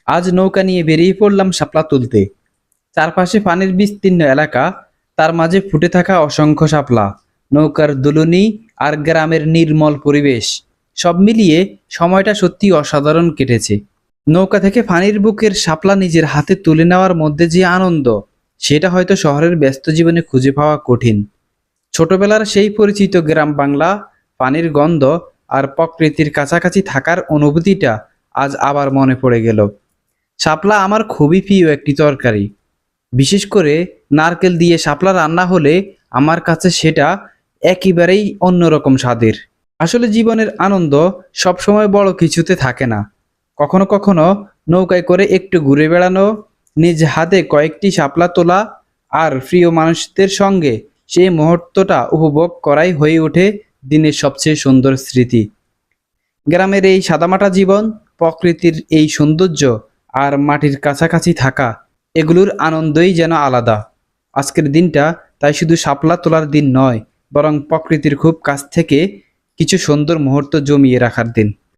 আজ নৌকা নিয়ে বেরিয়ে পড়লাম শাপলা তুলতে। চারপাশে পানির বিস্তীর্ণ এলাকা, তার মাঝে ফুটে থাকা অসংখ্য শাপলা, নৌকার দুলুনি আর গ্রামের নির্মল পরিবেশ, সব মিলিয়ে সময়টা সত্যি অসাধারণ কেটেছে। নৌকা থেকে পানির বুকের শাপলা নিজের হাতে তুলে নেওয়ার মধ্যে যে আনন্দ, সেটা হয়তো শহরের ব্যস্ত জীবনে খুঁজে পাওয়া কঠিন। ছোটবেলার সেই পরিচিত গ্রাম বাংলা, পানির গন্ধ আর প্রকৃতির কাছাকাছি থাকার অনুভূতিটা আজ আবার মনে পড়ে গেল। শাপলা আমার খুবই প্রিয় একটি তরকারি। বিশেষ করে নারকেল দিয়ে শাপলা রান্না হলে আমার কাছে সেটা একেবারেই অন্যরকম স্বাদের। আসলে জীবনের আনন্দ সবসময় বড় কিছুতে থাকে না। কখনো কখনো নৌকায় করে একটু ঘুরে বেড়ানো, নিজ হাতে কয়েকটি শাপলা তোলা আর প্রিয় মানুষদের সঙ্গে সেই মুহূর্তটা উপভোগ করাই হয়ে ওঠে দিনের সবচেয়ে সুন্দর স্মৃতি। গ্রামের এই সাদামাটা জীবন, প্রকৃতির এই সৌন্দর্য আর মাটির কাছাকাছি থাকা, এগুলোর আনন্দই যেন আলাদা। আজকের দিনটা তাই শুধু শাপলা তোলার দিন নয়, বরং প্রকৃতির খুব কাছ থেকে কিছু সুন্দর মুহূর্ত জমিয়ে রাখার দিন।